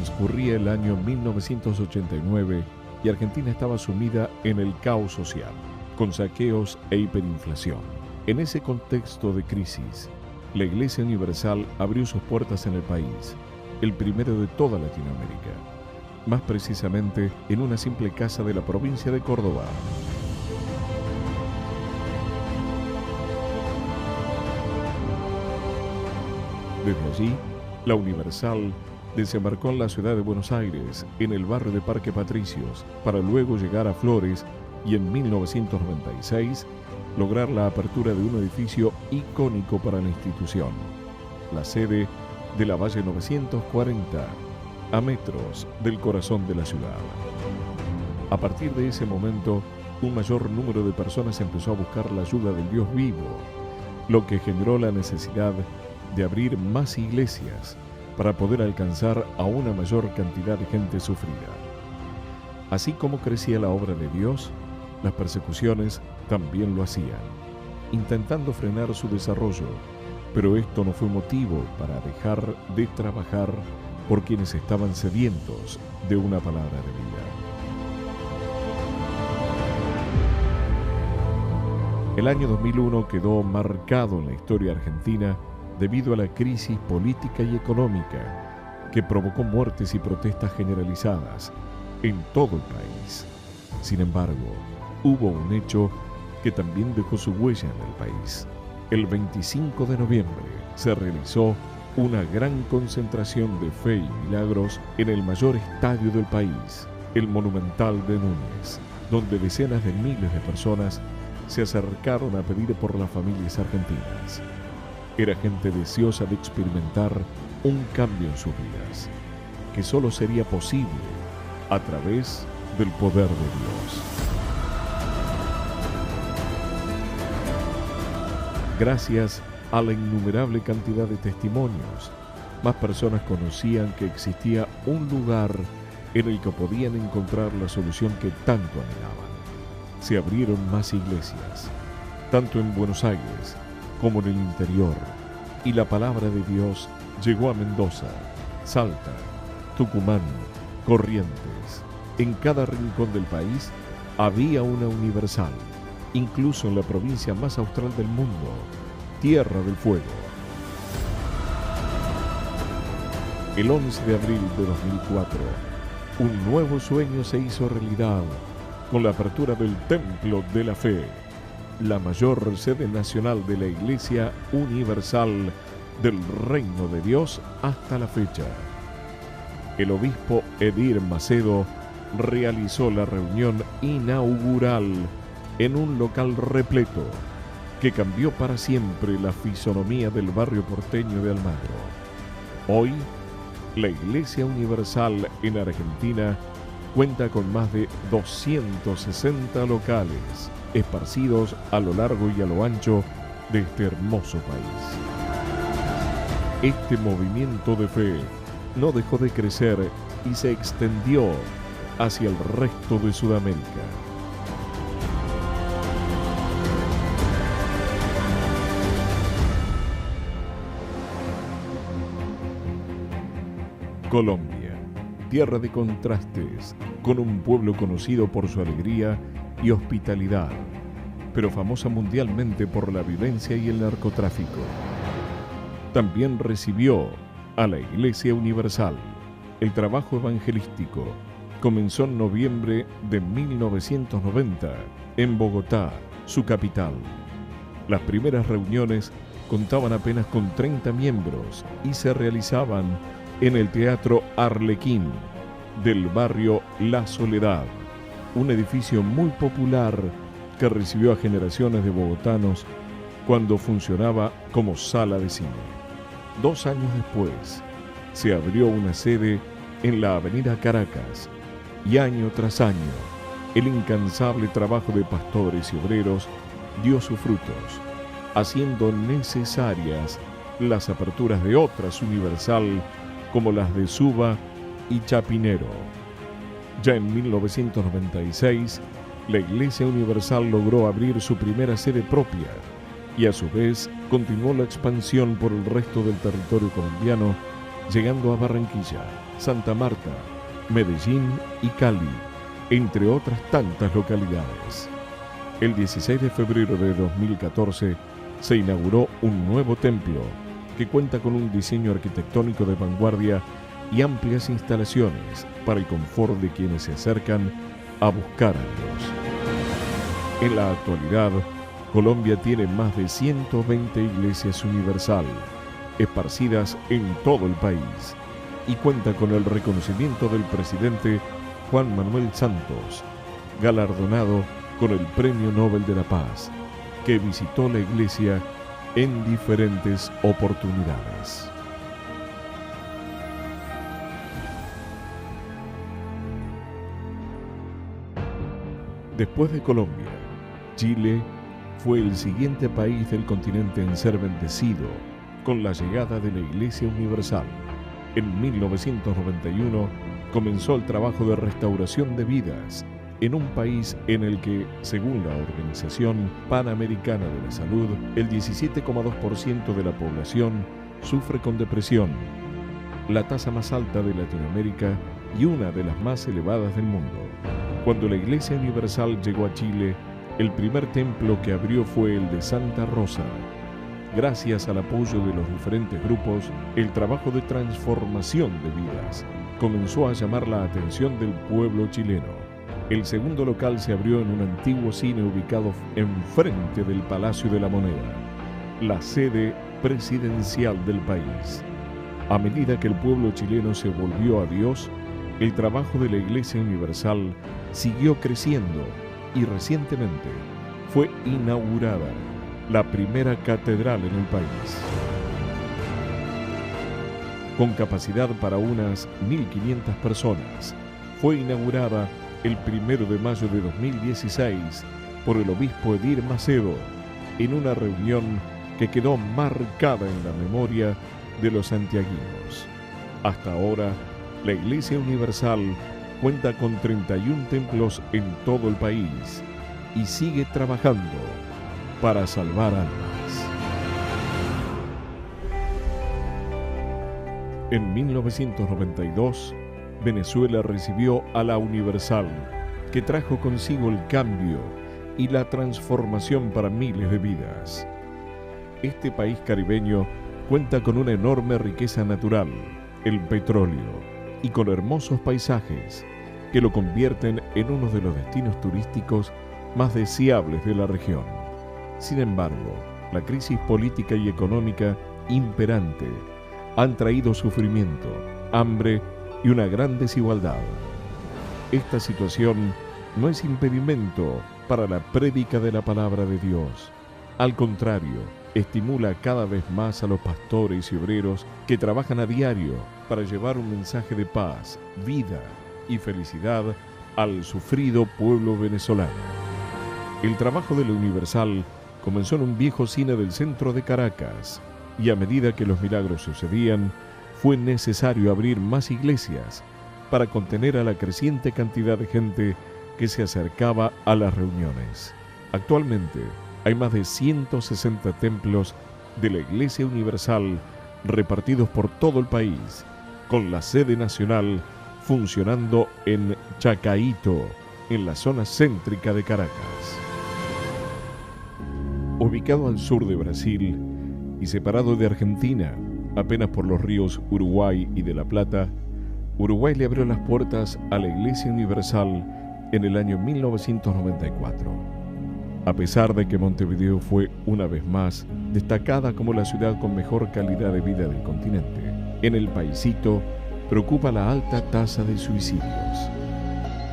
Transcurría el año 1989 y Argentina estaba sumida en el caos social, con saqueos e hiperinflación. En ese contexto de crisis, la Iglesia Universal abrió sus puertas en el país, el primero de toda Latinoamérica, más precisamente en una simple casa de la provincia de Córdoba. Desde allí, la Universal desembarcó en la ciudad de Buenos Aires, en el barrio de Parque Patricios, para luego llegar a Flores y en 1996 lograr la apertura de un edificio icónico para la institución, la sede de la Valle 940, a metros del corazón de la ciudad. A partir de ese momento, un mayor número de personas empezó a buscar la ayuda del Dios vivo, lo que generó la necesidad de abrir más iglesias para poder alcanzar a una mayor cantidad de gente sufrida. Así como crecía la obra de Dios, las persecuciones también lo hacían, intentando frenar su desarrollo, pero esto no fue motivo para dejar de trabajar por quienes estaban sedientos de una palabra de vida. El año 2001 quedó marcado en la historia argentina debido a la crisis política y económica que provocó muertes y protestas generalizadas en todo el país. Sin embargo, hubo un hecho que también dejó su huella en el país. El 25 de noviembre se realizó una gran concentración de fe y milagros en el mayor estadio del país, el Monumental de Núñez, donde decenas de miles de personas se acercaron a pedir por las familias argentinas. Era gente deseosa de experimentar un cambio en sus vidas, que solo sería posible a través del poder de Dios. Gracias a la innumerable cantidad de testimonios, más personas conocían que existía un lugar en el que podían encontrar la solución que tanto anhelaban. Se abrieron más iglesias, tanto en Buenos Aires como en el interior, y la palabra de Dios llegó a Mendoza, Salta, Tucumán, Corrientes. En cada rincón del país había una Universal, incluso en la provincia más austral del mundo, Tierra del Fuego. El 11 de abril de 2004, un nuevo sueño se hizo realidad con la apertura del Templo de la Fe, la mayor sede nacional de la Iglesia Universal del Reino de Dios hasta la fecha. El obispo Edir Macedo realizó la reunión inaugural en un local repleto que cambió para siempre la fisonomía del barrio porteño de Almagro. Hoy, la Iglesia Universal en Argentina cuenta con más de 260 locales esparcidos a lo largo y a lo ancho de este hermoso país. Este movimiento de fe no dejó de crecer y se extendió hacia el resto de Sudamérica. Colombia, tierra de contrastes, con un pueblo conocido por su alegría y hospitalidad, pero famosa mundialmente por la violencia y el narcotráfico. También recibió a la Iglesia Universal. El trabajo evangelístico comenzó en noviembre de 1990 en Bogotá, su capital. Las primeras reuniones contaban apenas con 30 miembros y se realizaban en el Teatro Arlequín del barrio La Soledad, un edificio muy popular que recibió a generaciones de bogotanos cuando funcionaba como sala de cine. 2 años después, se abrió una sede en la avenida Caracas y año tras año, el incansable trabajo de pastores y obreros dio sus frutos, haciendo necesarias las aperturas de otras Universal como las de Suba y Chapinero. Ya en 1996, la Iglesia Universal logró abrir su primera sede propia y a su vez continuó la expansión por el resto del territorio colombiano llegando a Barranquilla, Santa Marta, Medellín y Cali, entre otras tantas localidades. El 16 de febrero de 2014 se inauguró un nuevo templo que cuenta con un diseño arquitectónico de vanguardia y amplias instalaciones para el confort de quienes se acercan a buscar a Dios. En la actualidad, Colombia tiene más de 120 iglesias universal, esparcidas en todo el país, y cuenta con el reconocimiento del presidente Juan Manuel Santos, galardonado con el Premio Nobel de la Paz, que visitó la iglesia en diferentes oportunidades. Después de Colombia, Chile fue el siguiente país del continente en ser bendecido con la llegada de la Iglesia Universal. En 1991 comenzó el trabajo de restauración de vidas en un país en el que, según la Organización Panamericana de la Salud, el 17,2% de la población sufre con depresión, la tasa más alta de Latinoamérica y una de las más elevadas del mundo. Cuando la Iglesia Universal llegó a Chile, el primer templo que abrió fue el de Santa Rosa. Gracias al apoyo de los diferentes grupos, el trabajo de transformación de vidas comenzó a llamar la atención del pueblo chileno. El segundo local se abrió en un antiguo cine ubicado enfrente del Palacio de la Moneda, la sede presidencial del país. A medida que el pueblo chileno se volvió a Dios, el trabajo de la Iglesia Universal siguió creciendo y recientemente fue inaugurada la primera catedral en el país. Con capacidad para unas 1.500 personas, fue inaugurada el 1 de mayo de 2016 por el obispo Edir Macedo en una reunión que quedó marcada en la memoria de los santiaguinos. Hasta ahora, la Iglesia Universal cuenta con 31 templos en todo el país y sigue trabajando para salvar almas. En 1992, Venezuela recibió a la Universal, que trajo consigo el cambio y la transformación para miles de vidas. Este país caribeño cuenta con una enorme riqueza natural, el petróleo, y con hermosos paisajes que lo convierten en uno de los destinos turísticos más deseables de la región. Sin embargo, la crisis política y económica imperante han traído sufrimiento, hambre y una gran desigualdad. Esta situación no es impedimento para la prédica de la palabra de Dios. Al contrario, estimula cada vez más a los pastores y obreros que trabajan a diario para llevar un mensaje de paz, vida y felicidad al sufrido pueblo venezolano. El trabajo de la Universal comenzó en un viejo cine del centro de Caracas y a medida que los milagros sucedían, fue necesario abrir más iglesias para contener a la creciente cantidad de gente que se acercaba a las reuniones. Actualmente, hay más de 160 templos de la Iglesia Universal repartidos por todo el país, con la sede nacional funcionando en Chacaíto, en la zona céntrica de Caracas. Ubicado al sur de Brasil y separado de Argentina apenas por los ríos Uruguay y de la Plata, Uruguay le abrió las puertas a la Iglesia Universal en el año 1994. A pesar de que Montevideo fue, una vez más, destacada como la ciudad con mejor calidad de vida del continente, en el paisito preocupa la alta tasa de suicidios.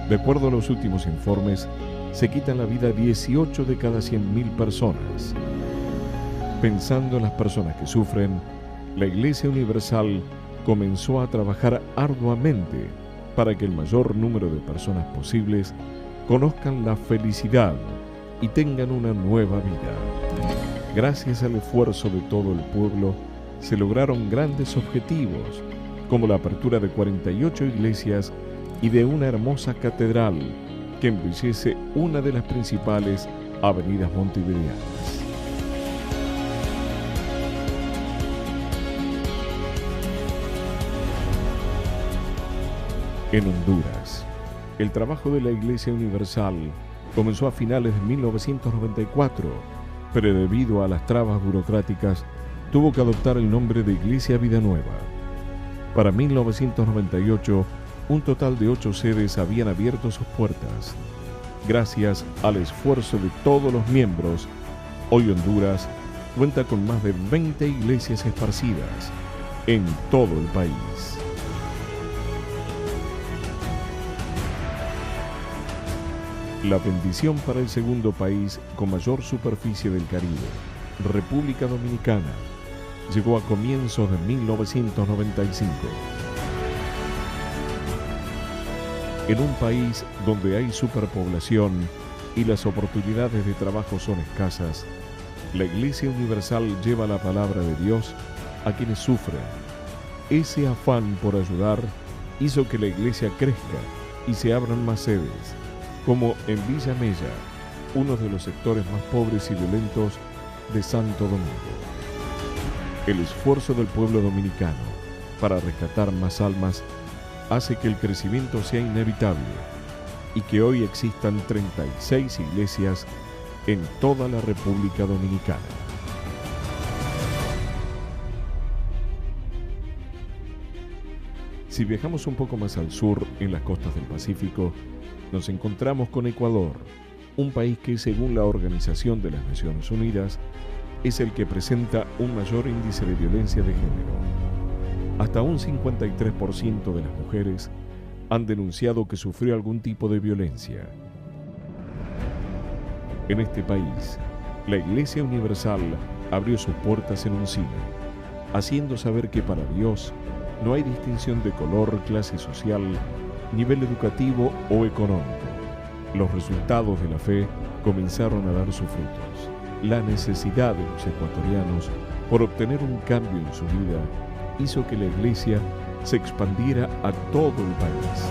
De acuerdo a los últimos informes, se quitan la vida 18 de cada 100.000 personas. Pensando en las personas que sufren, la Iglesia Universal comenzó a trabajar arduamente para que el mayor número de personas posibles conozcan la felicidad y tengan una nueva vida. Gracias al esfuerzo de todo el pueblo, se lograron grandes objetivos, como la apertura de 48 iglesias y de una hermosa catedral que embellece una de las principales avenidas montevideanas. En Honduras, el trabajo de la Iglesia Universal comenzó a finales de 1994, pero debido a las trabas burocráticas, tuvo que adoptar el nombre de Iglesia Vida Nueva. Para 1998, un total de 8 sedes habían abierto sus puertas. Gracias al esfuerzo de todos los miembros, hoy Honduras cuenta con más de 20 iglesias esparcidas en todo el país. La bendición para el segundo país con mayor superficie del Caribe, República Dominicana, llegó a comienzos de 1995. En un país donde hay superpoblación y las oportunidades de trabajo son escasas, la Iglesia Universal lleva la palabra de Dios a quienes sufren. Ese afán por ayudar hizo que la iglesia crezca y se abran más sedes, como en Villa Mella, uno de los sectores más pobres y violentos de Santo Domingo. El esfuerzo del pueblo dominicano para rescatar más almas hace que el crecimiento sea inevitable y que hoy existan 36 iglesias en toda la República Dominicana. Si viajamos un poco más al sur, en las costas del Pacífico, nos encontramos con Ecuador, un país que, según la Organización de las Naciones Unidas, es el que presenta un mayor índice de violencia de género. Hasta un 53% de las mujeres han denunciado que sufrió algún tipo de violencia. En este país, la Iglesia Universal abrió sus puertas en un cine, haciendo saber que para Dios no hay distinción de color, clase social, nivel educativo o económico. Los resultados de la fe comenzaron a dar sus frutos. La necesidad de los ecuatorianos por obtener un cambio en su vida hizo que la iglesia se expandiera a todo el país,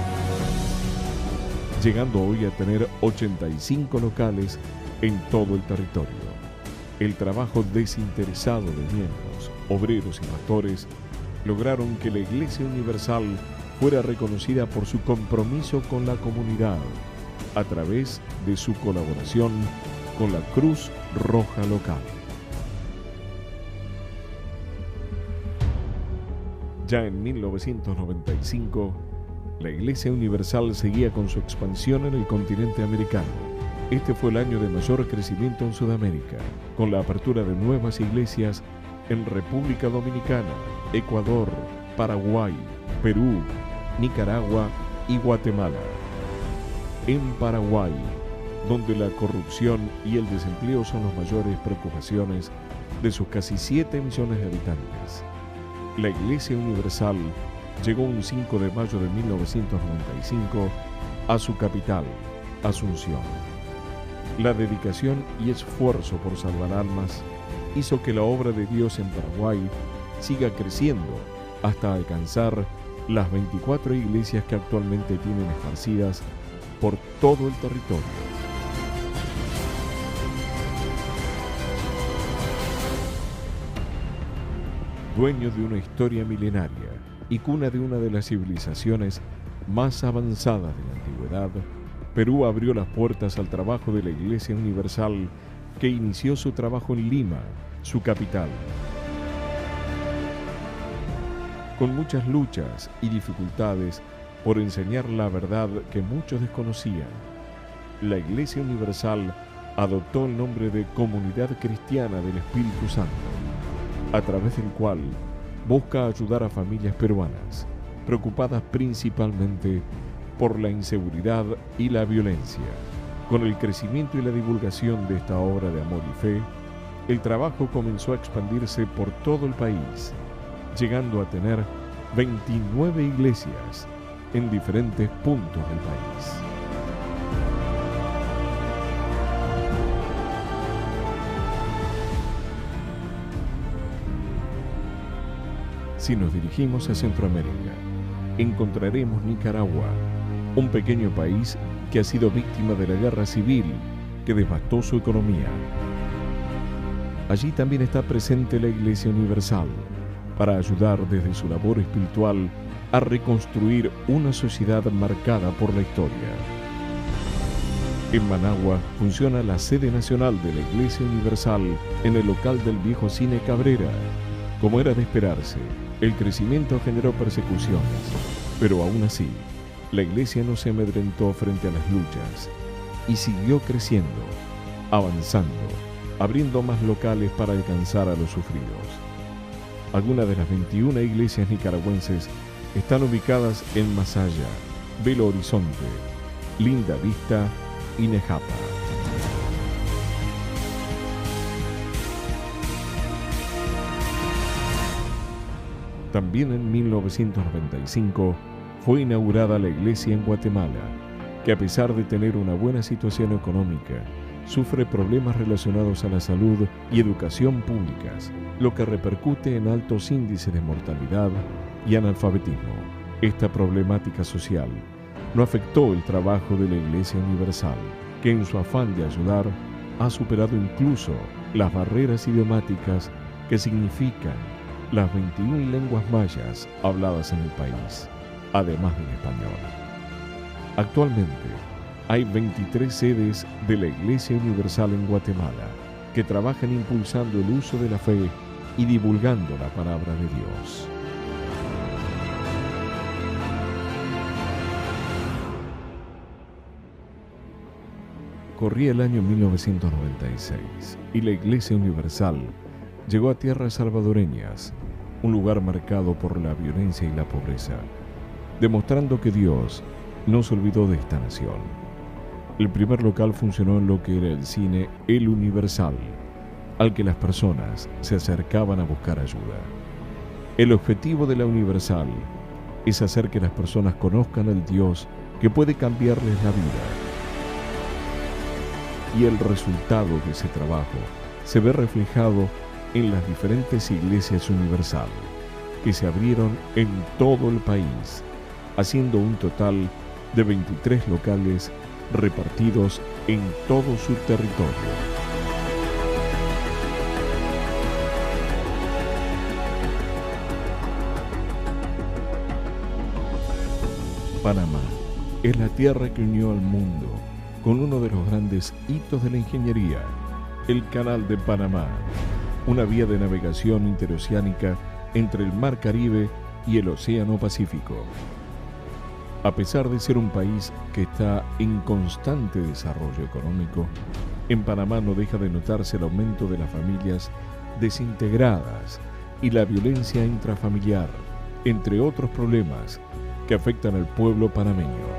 llegando hoy a tener 85 locales en todo el territorio. El trabajo desinteresado de miembros, obreros y pastores lograron que la Iglesia Universal fuera reconocida por su compromiso con la comunidad a través de su colaboración con la Cruz Roja local. Ya en 1995, la Iglesia Universal seguía con su expansión en el continente americano. Este fue el año de mayor crecimiento en Sudamérica, con la apertura de nuevas iglesias en República Dominicana, Ecuador, Paraguay, Perú, Nicaragua y Guatemala. En Paraguay, donde la corrupción y el desempleo son las mayores preocupaciones de sus casi 7 millones de habitantes, la Iglesia Universal llegó un 5 de mayo de 1995 a su capital, Asunción. La dedicación y esfuerzo por salvar almas hizo que la obra de Dios en Paraguay siga creciendo hasta alcanzar las 24 iglesias que actualmente tienen esparcidas por todo el territorio. Dueño de una historia milenaria y cuna de una de las civilizaciones más avanzadas de la antigüedad, Perú abrió las puertas al trabajo de la Iglesia Universal, que inició su trabajo en Lima, su capital. Con muchas luchas y dificultades por enseñar la verdad que muchos desconocían, la Iglesia Universal adoptó el nombre de Comunidad Cristiana del Espíritu Santo, a través del cual busca ayudar a familias peruanas, preocupadas principalmente por la inseguridad y la violencia. Con el crecimiento y la divulgación de esta obra de amor y fe, el trabajo comenzó a expandirse por todo el país, llegando a tener 29 iglesias en diferentes puntos del país. Si nos dirigimos a Centroamérica, encontraremos Nicaragua, un pequeño país que ha sido víctima de la guerra civil que devastó su economía. Allí también está presente la Iglesia Universal para ayudar desde su labor espiritual a reconstruir una sociedad marcada por la historia. En Managua funciona la sede nacional de la Iglesia Universal en el local del viejo Cine Cabrera. Como era de esperarse, el crecimiento generó persecuciones, pero aún así, la Iglesia no se amedrentó frente a las luchas y siguió creciendo, avanzando, abriendo más locales para alcanzar a los sufridos. Algunas de las 21 iglesias nicaragüenses están ubicadas en Masaya, Belo Horizonte, Linda Vista y Nejapa. También en 1995 fue inaugurada la iglesia en Guatemala, que a pesar de tener una buena situación económica, sufre problemas relacionados a la salud y educación públicas, lo que repercute en altos índices de mortalidad y analfabetismo. Esta problemática social no afectó el trabajo de la Iglesia Universal, que en su afán de ayudar ha superado incluso las barreras idiomáticas que significan las 21 lenguas mayas habladas en el país, además del español. Actualmente, hay 23 sedes de la Iglesia Universal en Guatemala que trabajan impulsando el uso de la fe y divulgando la palabra de Dios. Corría el año 1996 y la Iglesia Universal llegó a tierras salvadoreñas, un lugar marcado por la violencia y la pobreza, demostrando que Dios no se olvidó de esta nación. El primer local funcionó en lo que era el cine El Universal, al que las personas se acercaban a buscar ayuda. El objetivo de la Universal es hacer que las personas conozcan al Dios que puede cambiarles la vida. Y el resultado de ese trabajo se ve reflejado en las diferentes iglesias Universal, que se abrieron en todo el país, haciendo un total de 23 locales repartidos en todo su territorio. Panamá es la tierra que unió al mundo con uno de los grandes hitos de la ingeniería, el Canal de Panamá, una vía de navegación interoceánica entre el Mar Caribe y el Océano Pacífico. A pesar de ser un país que está en constante desarrollo económico, en Panamá no deja de notarse el aumento de las familias desintegradas y la violencia intrafamiliar, entre otros problemas que afectan al pueblo panameño.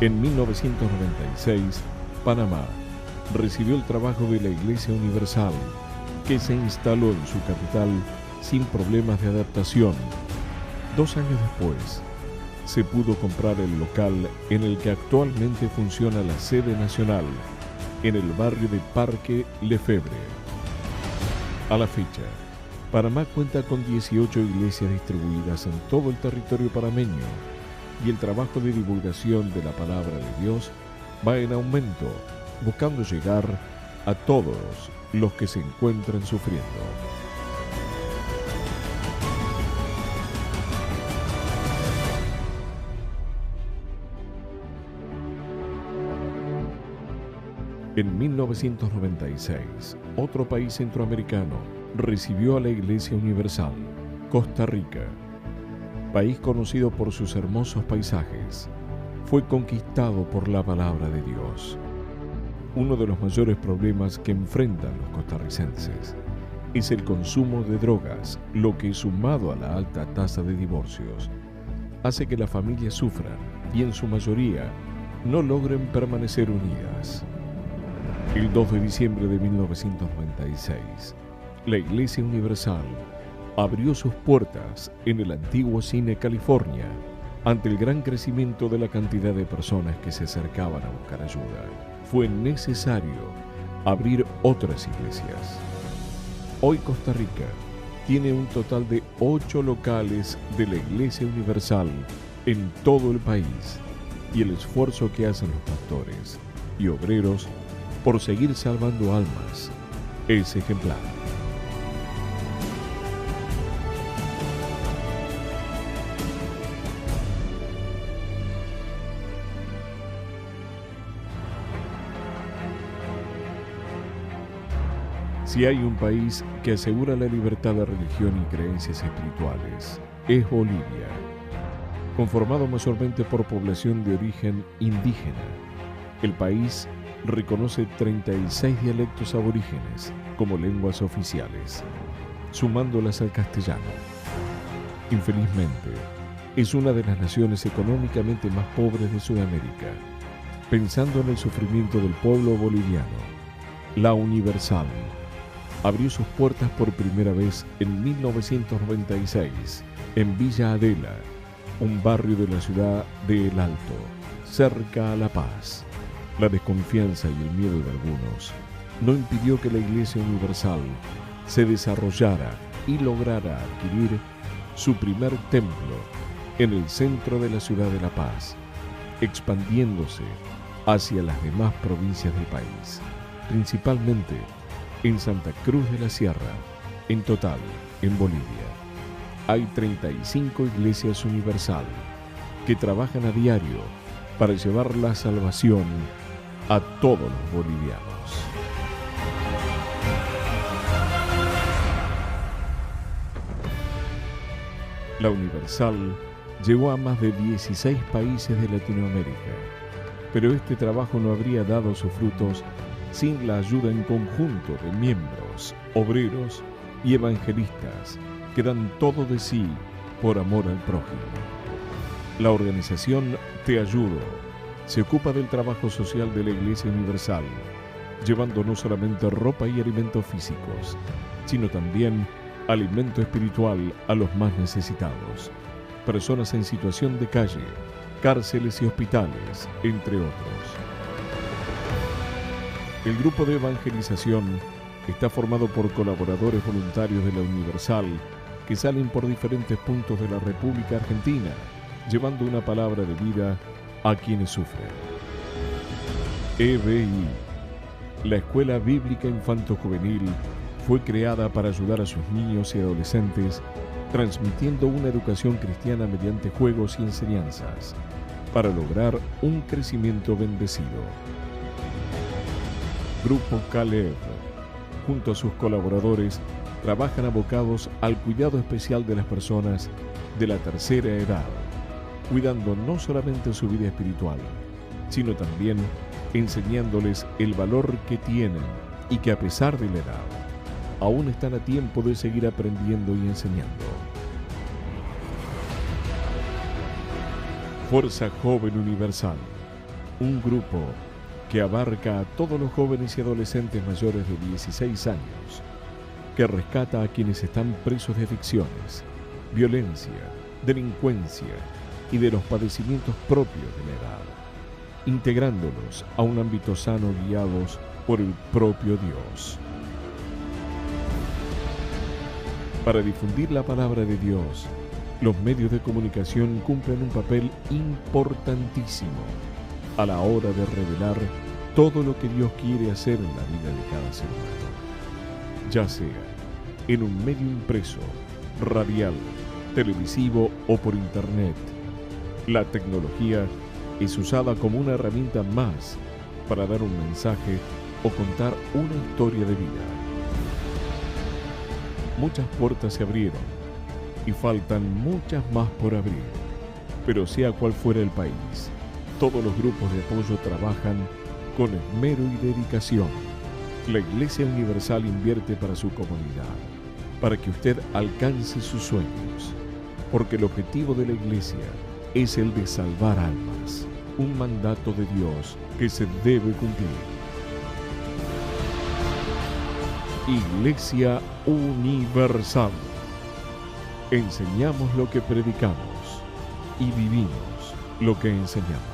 En 1996, Panamá recibió el trabajo de la Iglesia Universal, que se instaló en su capital sin problemas de adaptación. 2 años después, se pudo comprar el local en el que actualmente funciona la sede nacional, en el barrio de Parque Lefebvre. A la fecha, Panamá cuenta con 18 iglesias distribuidas en todo el territorio panameño y el trabajo de divulgación de la palabra de Dios va en aumento, buscando llegar a todos los que se encuentran sufriendo. En 1996, otro país centroamericano recibió a la Iglesia Universal, Costa Rica. País conocido por sus hermosos paisajes, fue conquistado por la palabra de Dios. Uno de los mayores problemas que enfrentan los costarricenses es el consumo de drogas, lo que, sumado a la alta tasa de divorcios, hace que las familias sufran y en su mayoría no logren permanecer unidas. El 2 de diciembre de 1996, la Iglesia Universal abrió sus puertas en el antiguo Cine California ante el gran crecimiento de la cantidad de personas que se acercaban a buscar ayuda. Fue necesario abrir otras iglesias. Hoy Costa Rica tiene un total de 8 locales de la Iglesia Universal en todo el país, y el esfuerzo que hacen los pastores y obreros por seguir salvando almas es ejemplar. Si hay un país que asegura la libertad de religión y creencias espirituales, es Bolivia, conformado mayormente por población de origen indígena. El país reconoce 36 dialectos aborígenes como lenguas oficiales, sumándolas al castellano. Infelizmente, es una de las naciones económicamente más pobres de Sudamérica. Pensando en el sufrimiento del pueblo boliviano, la Universal abrió sus puertas por primera vez en 1996 en Villa Adela, un barrio de la ciudad de El Alto, cerca a La Paz. La desconfianza y el miedo de algunos no impidió que la Iglesia Universal se desarrollara y lograra adquirir su primer templo en el centro de la ciudad de La Paz, expandiéndose hacia las demás provincias del país, principalmente en Santa Cruz de la Sierra. En total, en Bolivia, hay 35 iglesias universal que trabajan a diario para llevar la salvación a todos los bolivianos. La Universal llegó a más de 16 países de Latinoamérica, pero este trabajo no habría dado sus frutos sin la ayuda en conjunto de miembros, obreros y evangelistas que dan todo de sí por amor al prójimo. La organización Te Ayudo se ocupa del trabajo social de la Iglesia Universal, llevando no solamente ropa y alimentos físicos, sino también alimento espiritual a los más necesitados, personas en situación de calle, cárceles y hospitales, entre otros. El grupo de evangelización está formado por colaboradores voluntarios de la Universal que salen por diferentes puntos de la República Argentina, llevando una palabra de vida a quienes sufren. EBI, la Escuela Bíblica Infanto-Juvenil, fue creada para ayudar a sus niños y adolescentes, transmitiendo una educación cristiana mediante juegos y enseñanzas, para lograr un crecimiento bendecido. Grupo Caleb, junto a sus colaboradores, trabajan abocados al cuidado especial de las personas de la tercera edad, cuidando no solamente su vida espiritual, sino también enseñándoles el valor que tienen y que a pesar de la edad, aún están a tiempo de seguir aprendiendo y enseñando. Fuerza Joven Universal, un grupo que abarca a todos los jóvenes y adolescentes mayores de 16 años, que rescata a quienes están presos de adicciones, violencia, delincuencia y de los padecimientos propios de la edad, integrándolos a un ámbito sano guiados por el propio Dios. Para difundir la palabra de Dios, los medios de comunicación cumplen un papel importantísimo a la hora de revelar todo lo que Dios quiere hacer en la vida de cada ser humano, ya sea en un medio impreso, radial, televisivo o por internet. La tecnología es usada como una herramienta más para dar un mensaje o contar una historia de vida. Muchas puertas se abrieron y faltan muchas más por abrir, pero sea cual fuera el país, todos los grupos de apoyo trabajan con esmero y dedicación. La Iglesia Universal invierte para su comunidad, para que usted alcance sus sueños, porque el objetivo de la Iglesia es el de salvar almas, un mandato de Dios que se debe cumplir. Iglesia Universal. Enseñamos lo que predicamos y vivimos lo que enseñamos.